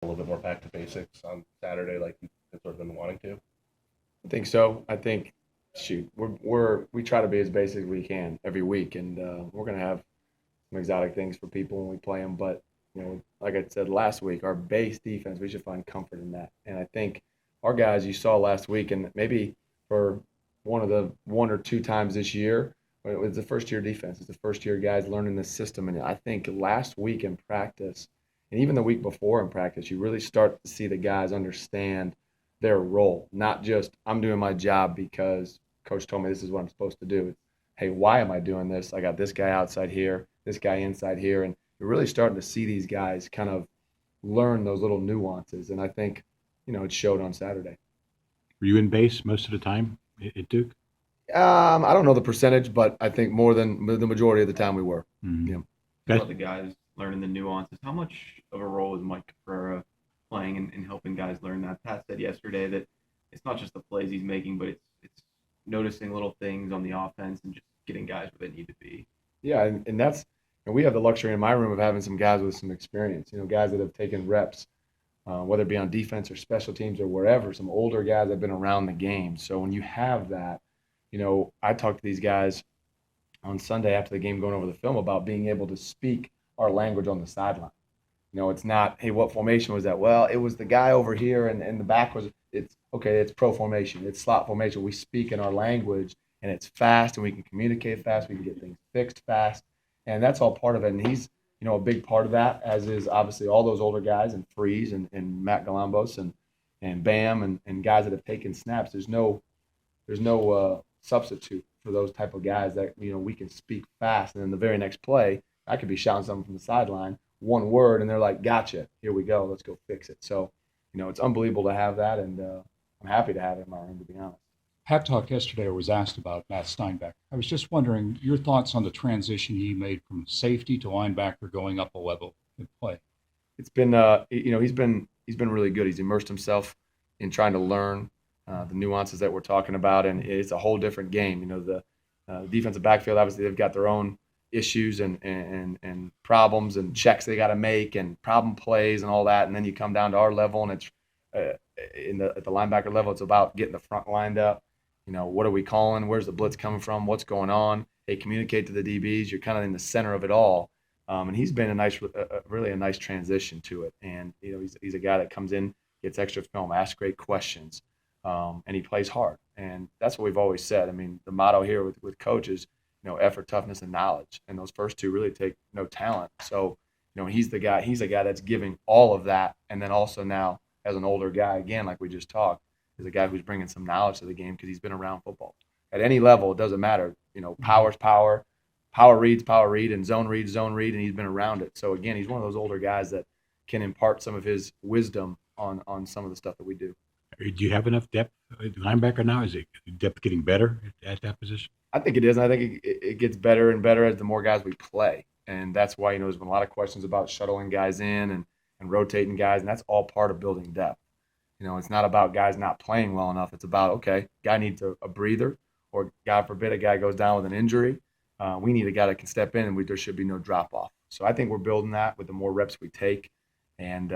little bit more back to basics on Saturday, like you've sort of been wanting to? I think so. I think, shoot, we try to be as basic as we can every week, and we're gonna have some exotic things for people when we play them. But like I said last week, our base defense, we should find comfort in that. And I think our guys you saw last week, and maybe for one or two times this year, it was the first year defense. It's the first year guys learning the system. And I think last week in practice, and even the week before in practice, you really start to see the guys understand their role, not just I'm doing my job because coach told me this is what I'm supposed to do. It's, hey, why am I doing this? I got this guy outside here, this guy inside here, and you're really starting to see these guys kind of learn those little nuances. And I think, it showed on Saturday. Were you in base most of the time at Duke? I don't know the percentage, but I think more than the majority of the time we were. Mm-hmm. Yeah. That's, About the guys learning the nuances. How much of a role is Mike Cabrera playing and helping guys learn that? Pat said yesterday that it's not just the plays he's making, but it's noticing little things on the offense and just getting guys where they need to be. Yeah, and that's and we have the luxury in my room of having some guys with some experience. Guys that have taken reps, whether it be on defense or special teams or wherever. Some older guys that have been around the game. So when you have that, I talked to these guys on Sunday after the game, going over the film about being able to speak our language on the sideline. It's not, hey, what formation was that? Well, it was the guy over here, and the back was. It's okay. It's pro formation. It's slot formation. We speak in our language, and it's fast, and we can communicate fast. We can get things fixed fast, and that's all part of it. And he's, a big part of that, as is obviously all those older guys and Freeze and Matt Galambos and Bam and guys that have taken snaps. There's no substitute for those type of guys that we can speak fast, and then the very next play, I could be shouting something from the sideline, one word, and they're like, "Gotcha, here we go, let's go fix it." So, it's unbelievable to have that, and I'm happy to have it in my room, to be honest. Pat Talk yesterday was asked about Matt Steinbeck. I was just wondering your thoughts on the transition he made from safety to linebacker going up a level in play. It's been, he's been really good. He's immersed himself in trying to learn the nuances that we're talking about, and it's a whole different game. The defensive backfield, obviously, they've got their own issues and problems and checks they got to make and problem plays and all that. And then you come down to our level, and it's at the linebacker level, it's about getting the front lined up. What are we calling? Where's the blitz coming from? What's going on? Hey, communicate to the DBs. You're kind of in the center of it all. And he's been really a nice transition to it. And he's a guy that comes in, gets extra film, asks great questions, and he plays hard. And that's what we've always said. I mean, the motto here with coaches, effort, toughness, and knowledge. And those first two really take no talent. So, he's the guy. He's a guy that's giving all of that, and then also now as an older guy, again, like we just talked, is a guy who's bringing some knowledge to the game because he's been around football at any level. It doesn't matter. Power's power. Power read, and zone read, and he's been around it. So again, he's one of those older guys that can impart some of his wisdom on some of the stuff that we do. do you have enough depth at linebacker now? Is it depth getting better at that position? I think it is, and I think it gets better and better as the more guys we play, and that's why there's been a lot of questions about shuttling guys in and rotating guys, and that's all part of building depth. It's not about guys not playing well enough. It's about, okay, guy needs a breather, or God forbid a guy goes down with an injury. We need a guy that can step in, and there should be no drop off. So I think we're building that with the more reps we take, and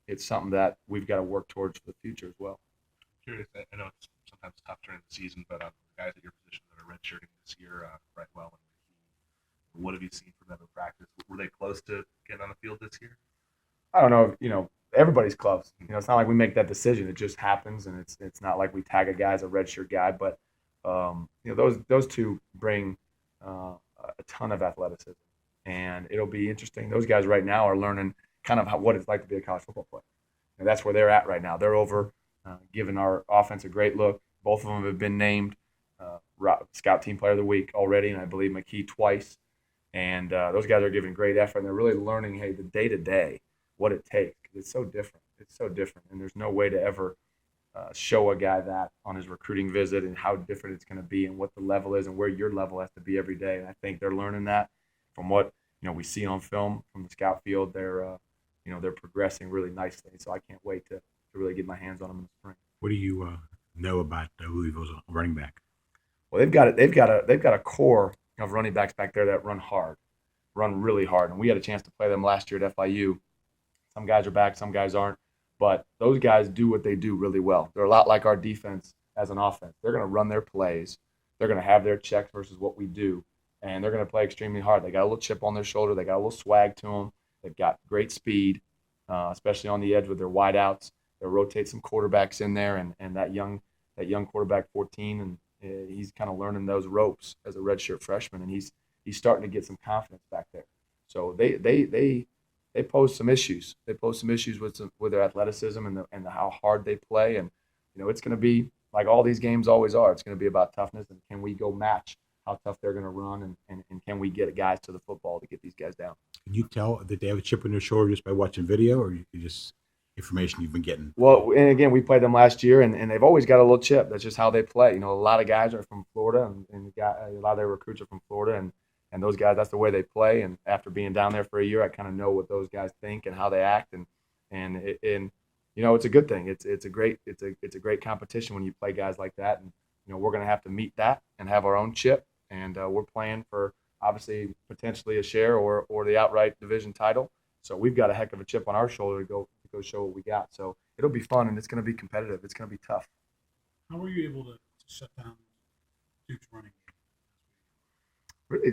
it's something that we've got to work towards for the future as well. Curious, I know it's sometimes tough during the season, but guys at your position that are redshirting this year, Brightwell and McKee, what have you seen from them in practice? Were they close to getting on the field this year? I don't know. Everybody's close. It's not like we make that decision. It just happens, and it's not like we tag a guy as a redshirt guy. But those two bring a ton of athleticism, and it'll be interesting. Those guys right now are learning kind of what it's like to be a college football player. And that's where they're at right now. They're over giving our offense a great look. Both of them have been named Scout Team Player of the Week already, and I believe McKee twice. And those guys are giving great effort, and they're really learning, hey, the day-to-day, what it takes. It's so different. It's so different, and there's no way to ever show a guy that on his recruiting visit and how different it's going to be and what the level is and where your level has to be every day. And I think they're learning that from what we see on film from the scout field. They're progressing really nicely. So I can't wait to really get my hands on them in the spring. What do you know about Louisville's running back? Well, they've got a core of running backs back there that run hard, run really hard. And we had a chance to play them last year at FIU. Some guys are back, some guys aren't. But those guys do what they do really well. They're a lot like our defense as an offense. They're going to run their plays. They're going to have their checks versus what we do, and they're going to play extremely hard. They got a little chip on their shoulder. They got a little swag to them. They've got great speed, especially on the edge with their wideouts. They'll rotate some quarterbacks in there, and that young quarterback, 14, and he's kind of learning those ropes as a redshirt freshman, and he's starting to get some confidence back there. So they pose some issues. They pose some issues with their athleticism and how hard they play, and it's going to be like all these games always are. It's going to be about toughness, and can we go match how tough they're going to run, and can we get guys to the football to get these guys down? Can you tell that they have a chip on their shoulder just by watching video, or you just information you've been getting? Well, and again, we played them last year, and they've always got a little chip. That's just how they play. A lot of guys are from Florida, and a lot of their recruits are from Florida, and those guys, that's the way they play. And after being down there for a year, I kind of know what those guys think and how they act, and it's a good thing. It's a great competition when you play guys like that, and we're going to have to meet that and have our own chip, and we're playing for obviously potentially a share or the outright division title. So we've got a heck of a chip on our shoulder to go show what we got. So it'll be fun, and it's going to be competitive. It's going to be tough. How were you able to shut down Duke's running game? Really,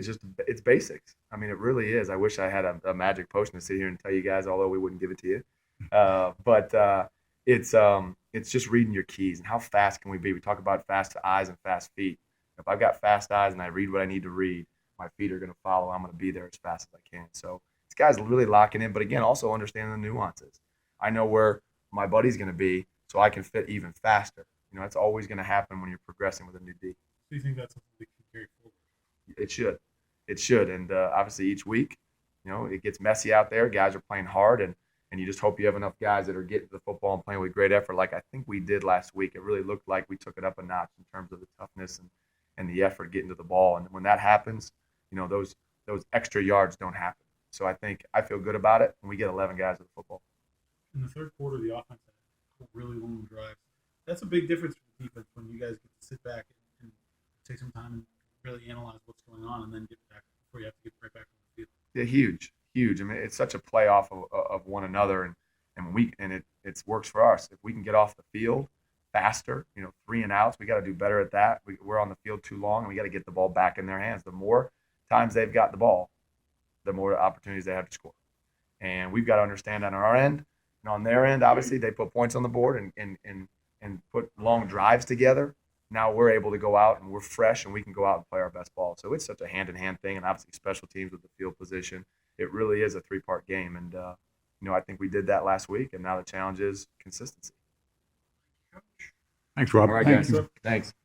it's basics. I mean, it really is. I wish I had a magic potion to sit here and tell you guys, although we wouldn't give it to you. But it's just reading your keys and how fast can we be. We talk about fast eyes and fast feet. If I've got fast eyes and I read what I need to read, my feet are going to follow. I'm going to be there as fast as I can. So this guy's really locking in, but again, also understanding the nuances. I know where my buddy's going to be, so I can fit even faster. That's always going to happen when you're progressing with a new D. Do you think that's something that can carry forward? It should, and obviously each week, it gets messy out there. Guys are playing hard, and you just hope you have enough guys that are getting to the football and playing with great effort, like I think we did last week. It really looked like we took it up a notch in terms of the toughness and the effort getting to the ball. And when that happens, those extra yards don't happen. So I feel good about it, and we get 11 guys to the football. In the third quarter, the offense had really long drives. That's a big difference for the defense when you guys get to sit back and take some time and really analyze what's going on, and then get back before you have to get right back on the field. Yeah, huge. I mean, it's such a playoff of one another, and it works for us. If we can get off the field faster, 3 and outs, we got to do better at that. We're on the field too long, and we got to get the ball back in their hands. The more times they've got the ball, the more opportunities they have to score. And we've got to understand that on our end. And on their end, obviously, they put points on the board and put long drives together. Now we're able to go out and we're fresh and we can go out and play our best ball. So it's such a hand-in-hand thing, and obviously special teams with the field position. It really is a 3-part game, and I think we did that last week, and now the challenge is consistency. Thanks, Rob. All right, Thank guys. you. Thanks.